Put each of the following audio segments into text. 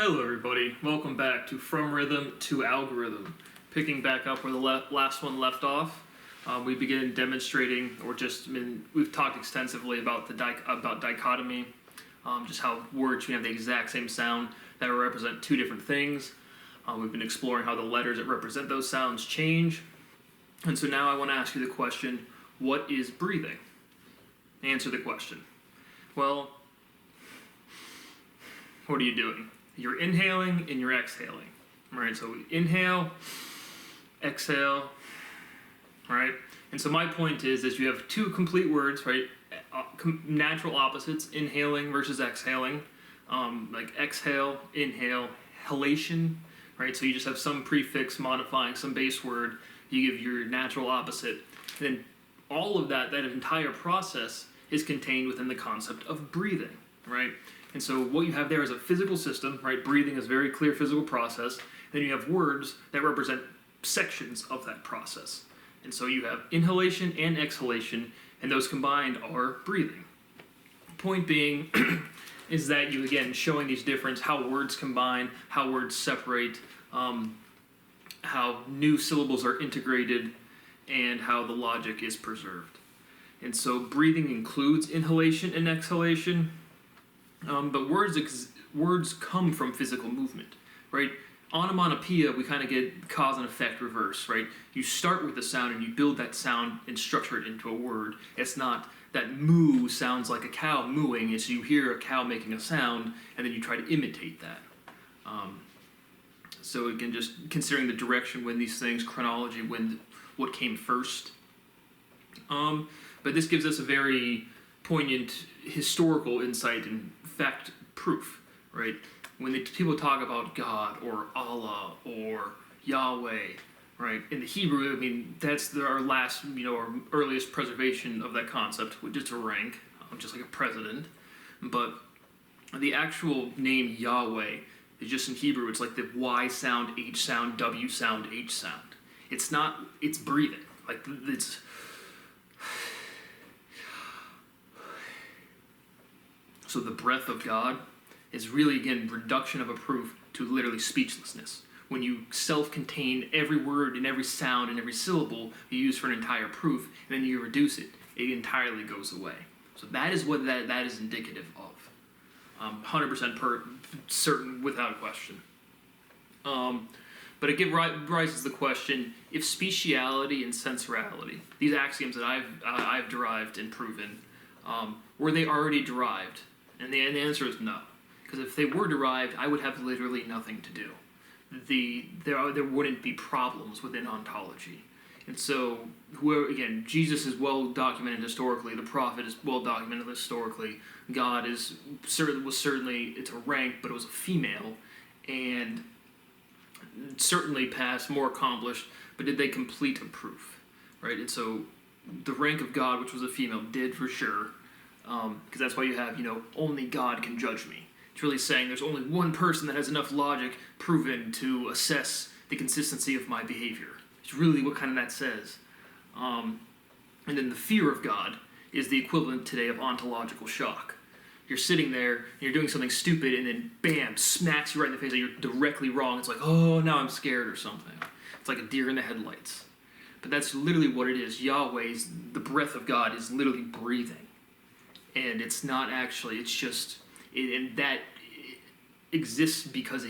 Hello everybody, welcome back to From Rhythm to Algorithm. Picking back up where the last one left off, we begin demonstrating, we've talked extensively about about dichotomy, just how words can have the exact same sound that represent two different things. We've been exploring how the letters that represent those sounds change. And so now I want to ask you the question, what is breathing? Answer the question. Well, what are you doing? You're inhaling and you're exhaling, right? So we inhale, exhale, right? And so my point is you have two complete words, right? Natural opposites, inhaling versus exhaling. Like exhale, inhale, halation, right? So you just have some prefix modifying some base word. You give your natural opposite. And then all of that entire process is contained within the concept of breathing, right? And so what you have there is a physical system, right? Breathing is a very clear physical process. Then you have words that represent sections of that process. And so you have inhalation and exhalation, and those combined are breathing. Point being is that you, again, showing these differences, how words combine, how words separate, how new syllables are integrated, and how the logic is preserved. And so breathing includes inhalation and exhalation. But words come from physical movement, right? Onomatopoeia, we kind of get cause and effect reverse, right? You start with the sound and you build that sound and structure it into a word. It's not that moo sounds like a cow mooing, it's you hear a cow making a sound and then you try to imitate that. So again, just considering the direction when these things, chronology, what came first. But this gives us a very poignant historical insight and fact proof, right? When people talk about God or Allah or Yahweh, right? In the Hebrew, I mean, that's our last, our earliest preservation of that concept, which is a rank, just like a president. But the actual name Yahweh is just in Hebrew, it's like the Y sound, H sound, W sound, H sound. It's not, it's breathing. Like, it's... So the breath of God is really, again, reduction of a proof to literally speechlessness. When you self-contain every word and every sound and every syllable you use for an entire proof, and then you reduce it, it entirely goes away. So that is what that is indicative of. 100% certain, without question. But it rises the question, if speciality and sensuality, these axioms that I've derived and proven, were they already derived? And the answer is no. Because if they were derived, I would have literally nothing to do. There wouldn't be problems within ontology. And so, Jesus is well documented historically, the prophet is well documented historically, God was certainly, it's a rank, but it was a female, and certainly past, more accomplished, but did they complete a proof, right? And so, the rank of God, which was a female, did for sure, because that's why you have, only God can judge me. It's really saying there's only one person that has enough logic proven to assess the consistency of my behavior. It's really what kind of that says. And then the fear of God is the equivalent today of ontological shock. You're sitting there, and you're doing something stupid, and then bam, smacks you right in the face, and you're directly wrong. It's like, oh, now I'm scared or something. It's like a deer in the headlights. But that's literally what it is. the breath of God is literally breathing. And it's not actually, it's just, and that exists because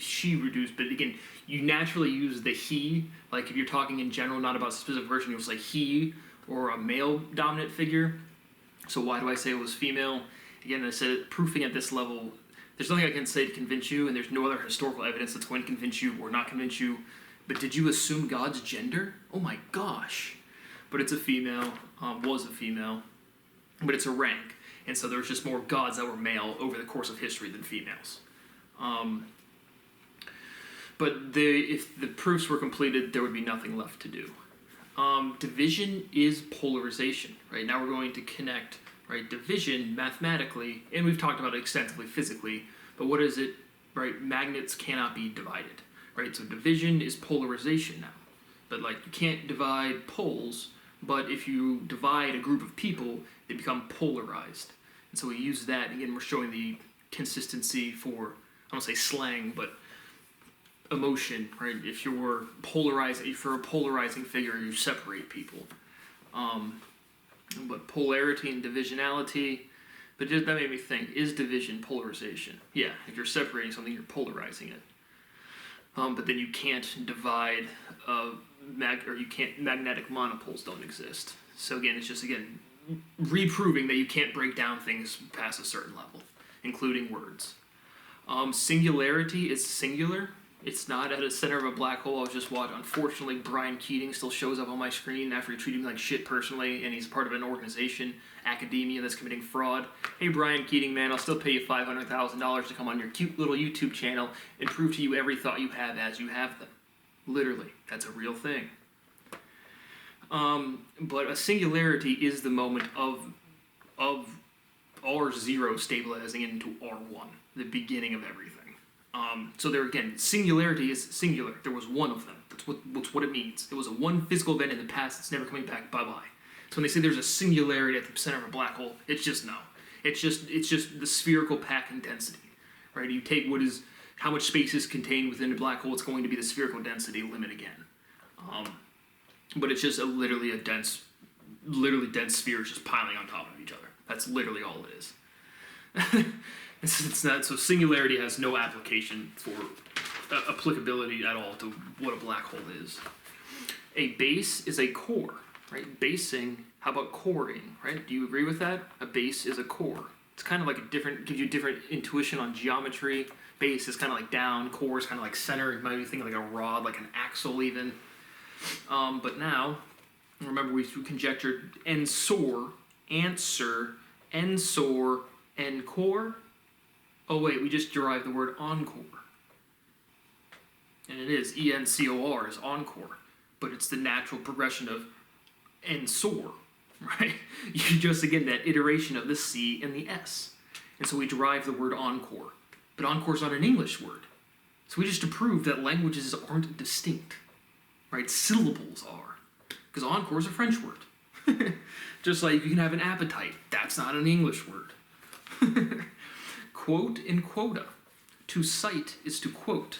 she reduced, but again, you naturally use the he, like if you're talking in general, not about a specific person, you'll say he or a male dominant figure. So why do I say it was female? Again, I said proofing at this level, there's nothing I can say to convince you, and there's no other historical evidence that's going to convince you or not convince you. But did you assume God's gender? Oh my gosh. But it's a female, was a female. But it's a rank, and so there's just more gods that were male over the course of history than females. But if the proofs were completed, there would be nothing left to do. Division is polarization, right? Now we're going to connect, right? Division mathematically, and we've talked about it extensively physically, but what is it, right? Magnets cannot be divided, right? So division is polarization now. But like you can't divide poles, but if you divide a group of people, they become polarized. And so we use that, again, we're showing the consistency for don't say slang, but emotion, right? If you're a polarizing figure, you separate people. But polarity and divisionality, but that made me think, is division polarization? Yeah, if you're separating something, you're polarizing it. But then you can't divide, magnetic monopoles don't exist. So again, it's just, reproving that you can't break down things past a certain level, including words. Singularity is singular. It's not at the center of a black hole. I was just watching. Unfortunately, Brian Keating still shows up on my screen after he treated me like shit personally, and he's part of an organization, academia, that's committing fraud. Hey, Brian Keating, man, I'll still pay you $500,000 to come on your cute little YouTube channel and prove to you every thought you have as you have them. Literally, that's a real thing. But a singularity is the moment of R0 stabilizing into R1, the beginning of everything. So there again, singularity is singular. There was one of them. That's what it means. It was a one physical event in the past that's never coming back. Bye bye. So when they say there's a singularity at the center of a black hole, it's just no. It's just the spherical packing density, right? You take how much space is contained within a black hole. It's going to be the spherical density limit again. But it's just literally dense spheres just piling on top of each other. That's literally all it is. It's not, so singularity has no application for applicability at all to what a black hole is. A base is a core, right? Basing, how about coring, right? Do you agree with that? A base is a core. It's kind of like gives you different intuition on geometry. Base is kind of like down, core is kind of like center. You might be thinking like a rod, like an axle even. But now, remember we conjectured ensor, answer, ensor, encore. Oh wait, we just derived the word encore. And it is, E-N-C-O-R is encore. But it's the natural progression of ensor, right? You just, again, that iteration of the C and the S. And so we derive the word encore. But encore is not an English word. So we just to prove that languages aren't distinct, right? Syllables are. Because encore is a French word. Just like you can have an appetite. That's not an English word. Quote and quota. To cite is to quote.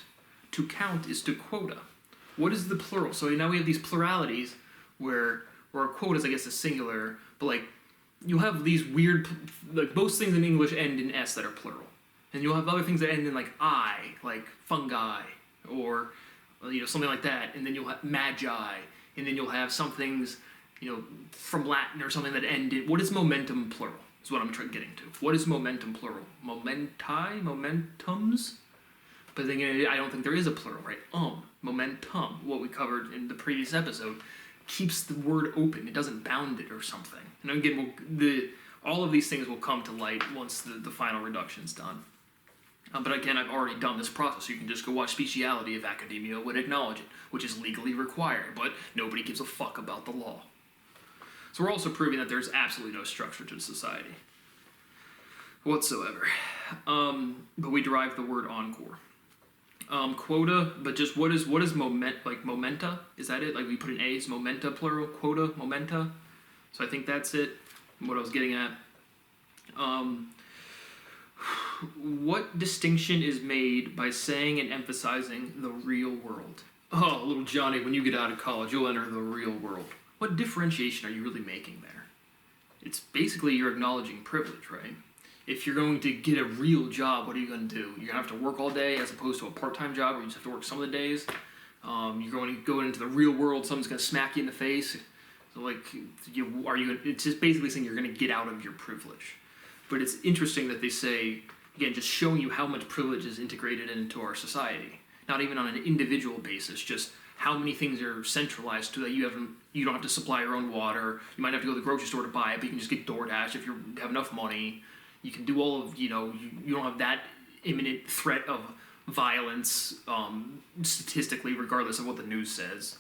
To count is to quota. What is the plural? So now we have these pluralities where a quote is, I guess, a singular, but like you'll have these weird, like most things in English end in S that are plural. And you'll have other things that end in like I, like fungi, or something like that. And then you'll have magi, and then you'll have some things, from Latin or something that end in, what is momentum plural? Is what I'm getting to. What is momentum plural? Momenti? Momentums? But then again, I don't think there is a plural, right? Momentum, what we covered in the previous episode, keeps the word open. It doesn't bound it or something. And again, all of these things will come to light once the final reduction's done. But again, I've already done this process. So you can just go watch Speciality if academia would acknowledge it, which is legally required, but nobody gives a fuck about the law. So we're also proving that there's absolutely no structure to society whatsoever. But we derive the word encore. Quota, but just what is momenta? Is that it? Like we put an A, is momenta plural? Quota, momenta? So I think that's it. What I was getting at. What distinction is made by saying and emphasizing the real world? Oh, little Johnny, when you get out of college, you'll enter the real world. What differentiation are you really making there? It's basically you're acknowledging privilege, right? If you're going to get a real job, what are you going to do? You're going to have to work all day as opposed to a part-time job where you just have to work some of the days. You're going to go into the real world, someone's going to smack you in the face. So it's just basically saying you're going to get out of your privilege. But it's interesting that they say, again, just showing you how much privilege is integrated into our society. Not even on an individual basis, just how many things are centralized to that you don't have to supply your own water. You might have to go to the grocery store to buy it, but you can just get DoorDash if you have enough money. You can do all of, you don't have that imminent threat of violence statistically, regardless of what the news says.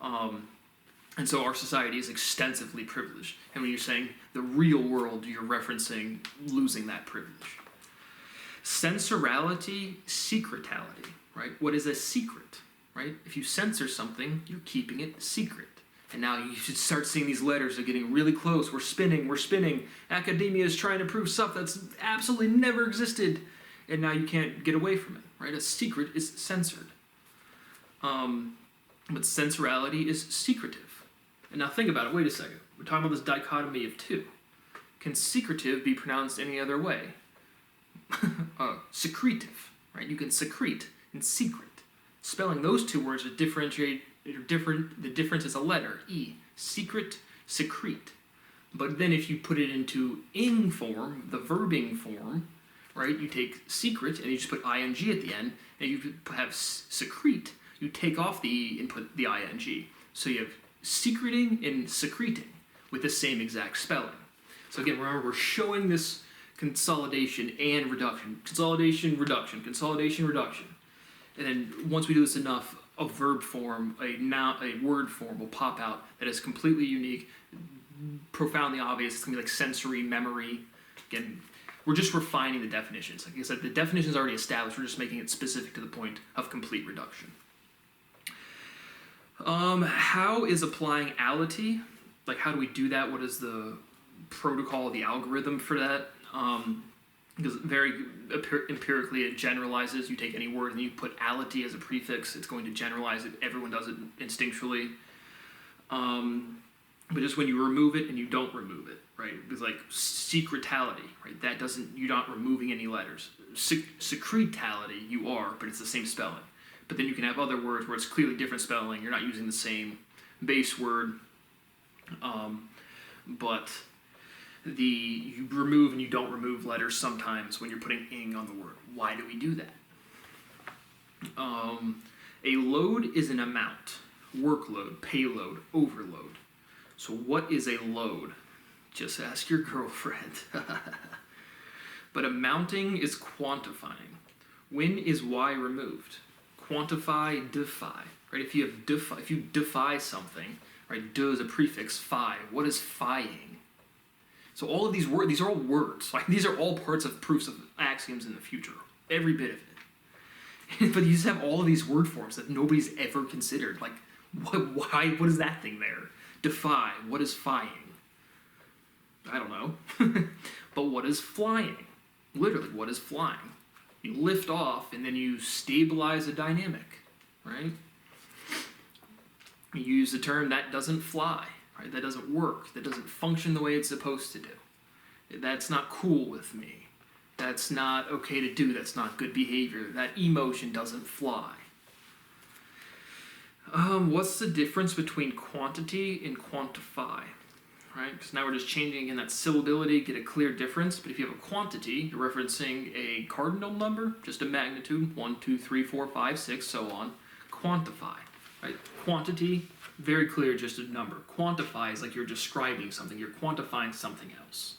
And so our society is extensively privileged. And when you're saying the real world, you're referencing losing that privilege. Censorality, secretality, right? What is a secret? Right? If you censor something, you're keeping it secret. And now you should start seeing these letters are getting really close. We're spinning. Academia is trying to prove stuff that's absolutely never existed. and now you can't get away from it, right? A secret is censored. But sensuality is secretive. And now think about it, wait a second. We're talking about this dichotomy of two. Can secretive be pronounced any other way? Secretive, right? You can secrete and secret. Spelling those two words are different. The difference is a letter, E. Secret, secrete. But then if you put it into ing form, the verbing form, right? You take secret and you just put ing at the end, and you have secrete. You take off the E and put the ing. So you have secreting and secreting with the same exact spelling. So again, remember, we're showing this consolidation and reduction. Consolidation, reduction, consolidation, reduction. And then once we do this enough, a verb form, a word form will pop out that is completely unique, profoundly obvious. It's going to be like sensory memory. Again, we're just refining the definitions. Like I said, the definition is already established. We're just making it specific to the point of complete reduction. How is applying ality? Like, how do we do that? What is the protocol, the algorithm for that? Because very empirically it generalizes. You take any word and you put ality as a prefix, it's going to generalize it. Everyone does it instinctually. But just when you remove it and you don't remove it, right? It's like secretality, right? That doesn't, you're not removing any letters. Secretality, you are, but it's the same spelling. But then you can have other words where it's clearly different spelling. You're not using the same base word, but you remove and you don't remove letters sometimes when you're putting ing on the word. Why do we do that? A load is an amount. Workload, payload, overload. So what is a load? Just ask your girlfriend. But amounting is quantifying. When is y removed? Quantify, defy. Right? If you defy something, right? Do is a prefix. Phi. What is phying? So all of these words, these are all words. Like, these are all parts of proofs of axioms in the future. Every bit of it. But you just have all of these word forms that nobody's ever considered. Like, what is that thing there? Defy. What is phying? I don't know. But what is flying? Literally, what is flying? You lift off and then you stabilize a dynamic, right? You use the term that doesn't fly, right? That doesn't work. That doesn't function the way it's supposed to do. That's not cool with me. That's not okay to do. That's not good behavior. That emotion doesn't fly. What's the difference between quantity and quantify? Right? Because now we're just changing in that syllability, get a clear difference. But if you have a quantity, you're referencing a cardinal number, just a magnitude, 1, 2, 3, 4, 5, 6, so on. Quantify, right? Quantity, very clear, just a number. Quantify is like you're describing something. You're quantifying something else.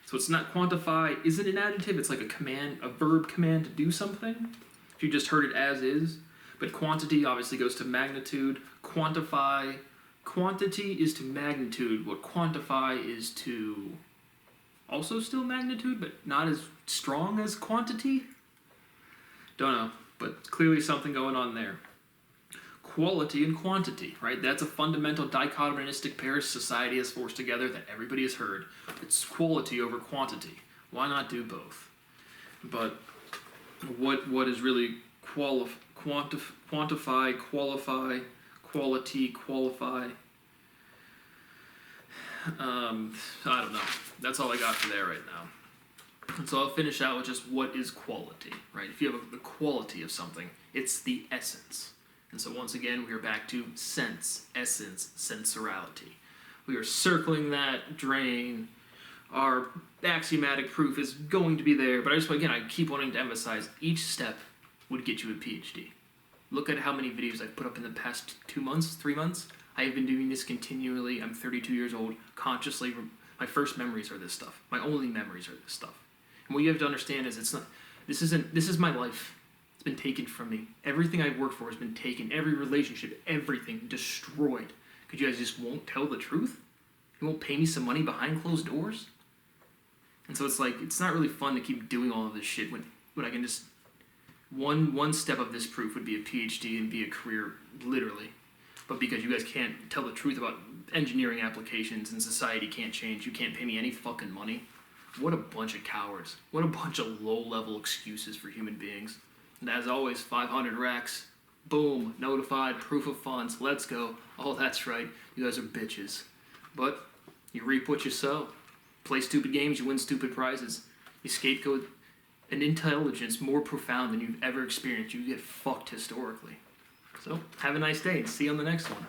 So it's not quantify isn't an adjective. It's like a command, a verb command to do something. If you just heard it as is. But quantity obviously goes to magnitude. Quantify, quantity is to magnitude. What quantify is to also still magnitude, but not as strong as quantity? Don't know, but clearly something going on there. Quality and quantity, right? That's a fundamental dichotomistic pair society has forced together that everybody has heard. It's quality over quantity. Why not do both? But what is really quantify, qualify, quality, qualify? I don't know. That's all I got for there right now. And so I'll finish out with just what is quality, right? If you have the quality of something, it's the essence. And so once again, we are back to sense, essence, sensorality. We are circling that drain. Our axiomatic proof is going to be there, but I keep wanting to emphasize each step would get you a PhD. Look at how many videos I've put up in the past 2 months, 3 months. I have been doing this continually. I'm 32 years old, consciously. My first memories are this stuff. My only memories are this stuff. And what you have to understand is this is my life. It's been taken from me. Everything I've worked for has been taken. Every relationship, everything destroyed. Because you guys just won't tell the truth? You won't pay me some money behind closed doors? And so it's like, it's not really fun to keep doing all of this shit when I can just... One step of this proof would be a PhD and be a career, literally. But because you guys can't tell the truth about engineering applications and society can't change, you can't pay me any fucking money. What a bunch of cowards. What a bunch of low-level excuses for human beings. And as always, 500 racks. Boom. Notified. Proof of funds. Let's go. Oh, that's right. You guys are bitches. But you reap what you sow. Play stupid games, you win stupid prizes. You scapegoat an intelligence more profound than you've ever experienced. You get fucked historically. So, have a nice day and see you on the next one.